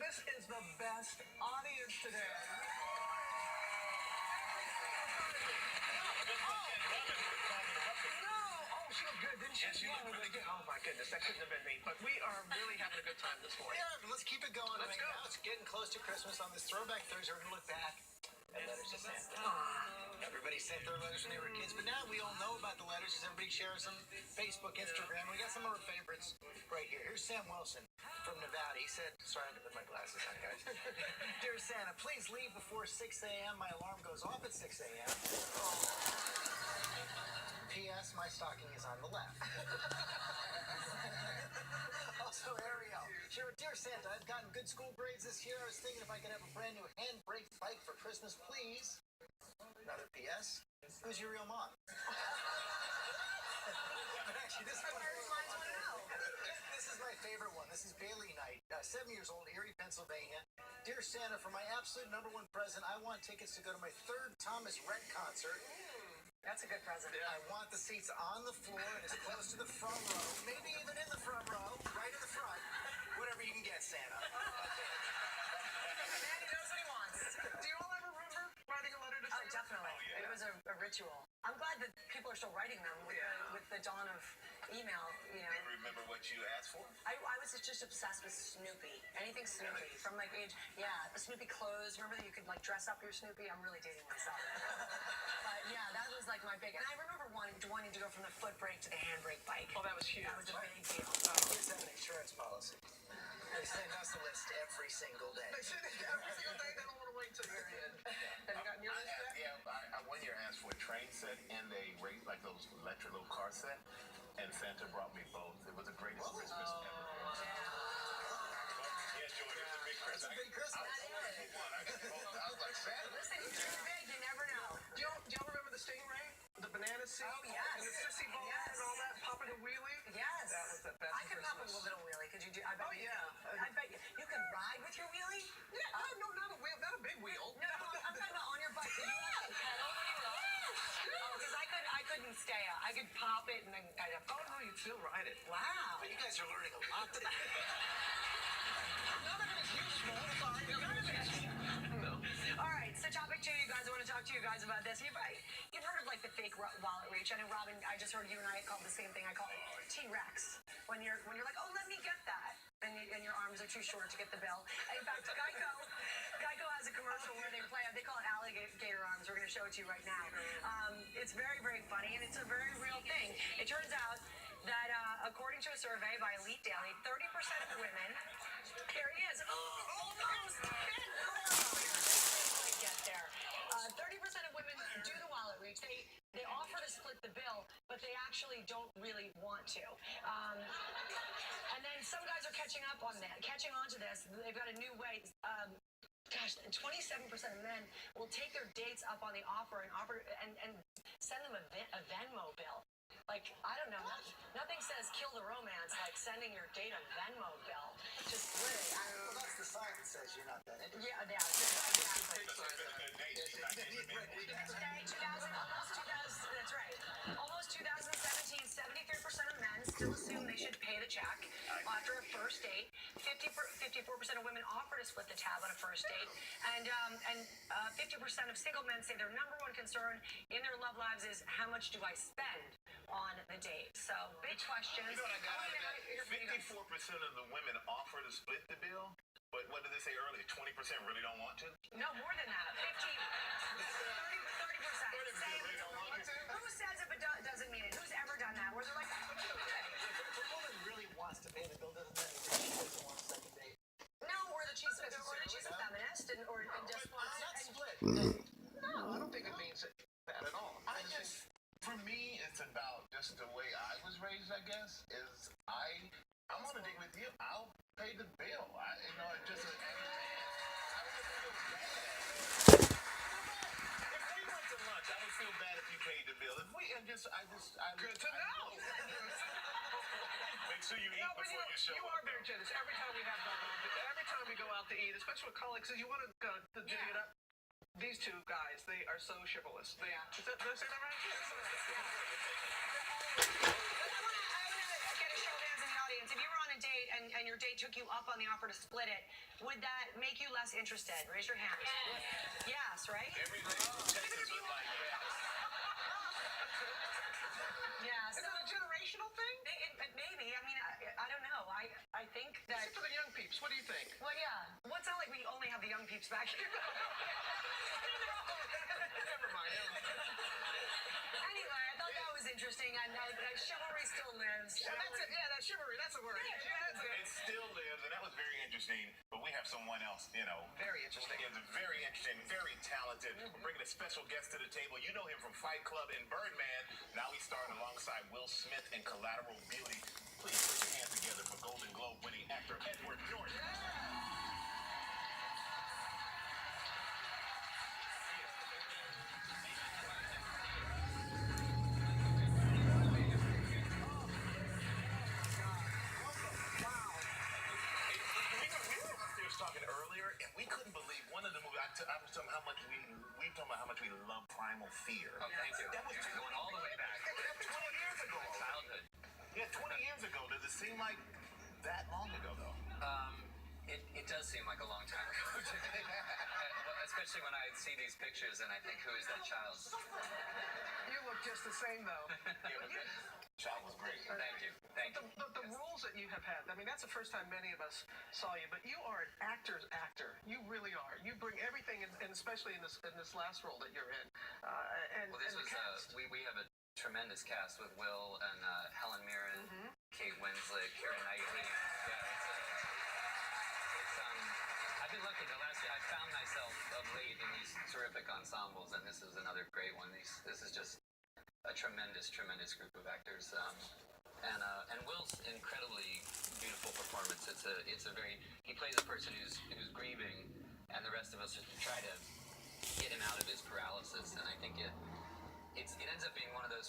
This is the best audience today. She looked good, didn't she? Yes, she looked really good. Oh, my goodness, that couldn't have been me. But we are really having a good time this morning. Yeah, let's keep it going. Let's go. Now it's getting close to Christmas on this Throwback Thursday. We're going to look back at letters to Santa. Everybody sent their letters when they were kids, but now we all know about the letters because everybody shares them. Facebook, Instagram. We got some of our favorites right here. Here's Sam Wilson from Nevada. He said, sorry, I had to put my glasses on, guys. Dear Santa, please leave before 6 a.m. My alarm goes off at 6 a.m. P.S. My stocking is on the left. Also, Ariel. Dear Santa, I've gotten good school grades this year. I was thinking if I could have a brand new handbrake bike for Christmas, please. Another P.S. Who's your real mom? Actually, this is my favorite one. This is Bailey Knight, 7 years old, Erie, Pennsylvania. Dear Santa, for my absolute #1 present, I want tickets to go to my 3rd Thomas Rhett concert. That's a good present. I want the seats on the floor and as close to the front row, maybe even in the front row, right in the front. Whatever you can get, Santa. Man, he knows what he wants. Do you all ever remember writing a letter to Santa? Oh, definitely. Oh, yeah. It was a ritual. I'm glad that people are still writing them with the dawn of email. You know, Remember what you asked for? I was just obsessed with Snoopy. Anything Snoopy from like age. Yeah, the Snoopy clothes. Remember that you could like dress up your Snoopy? I'm really dating myself. But yeah, that was like my big. And I remember wanting to go from the foot brake to the handbrake bike. Oh, that was huge. That was a big deal. Kids have an insurance policy. They send us a list every single day. They should every single day. They don't want to wait till the very end. Have you gotten your list back? I one year asked for a train set and a rate like those electric little car set, and Santa brought me both. It was the greatest Christmas ever. Yes, Joey, it was a big Christmas. That's a big Christmas. I got both. I was like, Santa. Listen, you dream big, you never know. Do y'all remember the Stingray? The banana seat? Oh, yes. And the sissy ball Yes. and all that? Popping a wheelie? Yes. That was the best I could pop a Christmas. little wheelie. Could you do? I bet Oh, you yeah. I bet you could ride with your wheelie. Yeah, no, not a wheel, not a big wheel. No, I'm talking about on your bike. Could you actually pedal when you ride? Oh, because I couldn't stay. I could pop it and then I'd have to. Oh, no, you'd still ride it. Wow. You guys are learning a lot today. None of it is useful. Sorry, none of it is No. All right, so topic 2, you guys. I want to talk to you guys about this. You've heard of like the fake wallet reach. I know, Robin, I just heard you and I call the same thing. I call it T-Rex. When you're like, oh, let me get that. And your arms are too short to get the bill. In fact, Geico has a commercial where they call it alligator arms. We're going to show it to you right now. It's very, very funny, and it's a very real thing. It turns out that according to a survey by Elite Daily, 30% of women, there he is, almost, get there. 30% of women do the wallet reach. They offer to split the bill, but they actually don't really want to. And then some guys are catching on to this. They've got a new way. 27% of men will take their dates up on the offer and send them a Venmo bill. Like, I don't know, nothing says kill the romance like sending your date a Venmo bill. Just split it. Well, that's the sign that says you're not that interested. Yeah, exactly. That's right. Almost 2017, 73% of men still assume they should pay the check after a first date. 54% of women offer to split the tab on a first date, and 50% of single men say their #1 concern in their love lives is how much do I spend on the date. So big questions. You know what I got out of that? 54% of the women offer to split the bill, but what did they say earlier? 20% really don't want to? No, more than that. 30%. Who says if it doesn't mean it? Who's ever done that? Where they're like, If a woman really wants to pay the bill, doesn't that mean she doesn't want a second date? no, or that she's a feminist or just wants It's not and split. No, I don't think it means that at all. For me, it's about just the way I was raised, I guess, is I'm on a date with you, I'll pay the bill. It just, I would just feel bad. If we went to lunch, I would feel bad if you paid the bill. If we, Good to know. Make sure you eat No, but before you show you up. are very generous. Every time we have every time we go out to eat, especially with colleagues, you want to divvy it up. These two guys, they are so chivalrous. Did I say that right? I want to get a show of hands in the audience, if you were on a date and your date took you up on the offer to split it, would that make you less interested? Raise your hand. Yes, right? Every day, Texas was like, Yeah. Is So it a generational thing? maybe. I mean, I don't know. I think that. For the young peeps, what do you think? Well, yeah. Well, it's not like we only have the young peeps back here. Never mind. Anyway, I thought that was interesting, and chivalry still lives. That's it. Yeah, that's chivalry. That's the word. Yeah, that's it. it still lives, and that was very interesting. But we have someone else, Very interesting. Is very interesting, very talented. We're bringing a special guest to the table. You know him from Fight Club and Birdman. Now he's starring alongside Will Smith in Collateral Beauty. Please put your hands together for Golden Globe winning actor Edward Norton. We were talking earlier, and we couldn't believe one of the movies. I was talking about how much we talking about how much we love Primal Fear. Oh, thank you. That was Going all the way back. That was 20 years ago. Childhood. Yeah, 20 years ago. Does it seem like that long ago, though? It does seem like a long time ago, especially when I see these pictures and I think, who is that child? You look just the same, though. Yeah, but that child was great. Thank you. Thank you. The roles that you have had, I mean, that's the first time many of us saw you, but you are an actor's actor. You really are. You bring everything, and especially in this last role that you're in. Well, this and the was, cast. we have a tremendous cast with Will and Helen Mirren, Kate Winslet, Keira Knightley. Yeah, I've been lucky. I found myself of late in these terrific ensembles, and this is another great one. This is just a tremendous group of actors, and Will's incredibly beautiful performance. He plays a person who's grieving, and the rest of us try to get him out of his paralysis. And I think it ends up being one of those